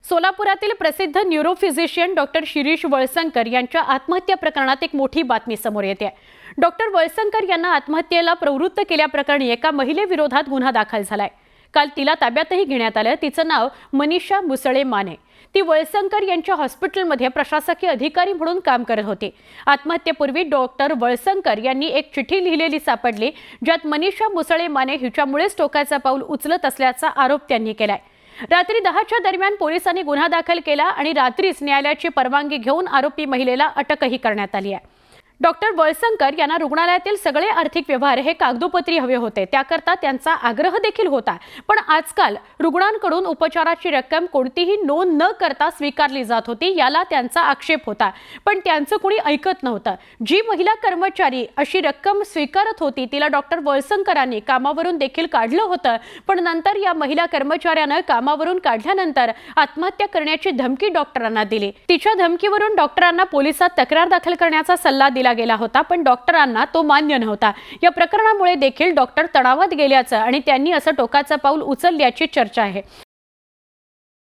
सोलापुरातील प्रसिद्ध neurophysician doctor Shirish Walsankar यांच्या आत्महत्या प्रकरणात एक मोठी बातमी समोर येते आहे। डॉक्टर वळसंकर यांना आत्महत्येला प्रवृत्त केल्याप्रकरणी एका महिलेविरोधात गुन्हा दाखल झालाय। काल तिला ताब्यातही घेण्यात आलं। तिचं नाव मनीषा मुसळे माने। ती वळसंकर यांच्या हॉस्पिटलमध्ये प्रशासकीय अधिकारी म्हणून काम करत होती। आत्महत्येपूर्वी डॉक्टर वळसंकर यांनी एक चिठ्ठी लिहिलेली सापडली, ज्यात मनीषा मुसळे माने हिच्यामुळेच टोकाचं पाऊल उचलत असल्याचा आरोप त्यांनी केलाय। रात्री 10च्या दरम्यान पोलिसांनी गुन्हा दाखल केला आणि रात्रीच न्यायालयाची परवानगी घेऊन आरोपी महिलेला अटकही करण्यात आली आहे। डॉक्टर वळसंकर यांना रुग्णालयातील सगळे आर्थिक व्यवहार हे कागदोपत्री हवे होते, त्याकरता त्यांचा आग्रह देखील होता। पण आजकाल रुग्णांकडून उपचाराची रक्कम कोणतीही नोंद न करता स्वीकारली जात होती, याला त्यांचा आक्षेप होता। पण त्यांचं कुणी ऐकत नव्हतं। जी महिला कर्मचारी अशी रक्कम स्वीकारत होती तिला डॉक्टर वळसंकरांनी कामावरून देखील काढलं होतं। पण नंतर या महिला कर्मचाऱ्यानं कामावरून काढल्यानंतर आत्महत्या करण्याची धमकी डॉक्टरांना दिली। तिच्या धमकीवरून डॉक्टरांना पोलिसात तक्रार दाखल करण्याचा सल्ला दिला गेला होता, पण डॉक्टरांना तो मान्य नव्हता। या प्रकरणामुळे देखील डॉक्टर तणावात गेल्याचं आणि त्यांनी असं टोकाचं पाऊल उचलल्याची चर्चा आहे।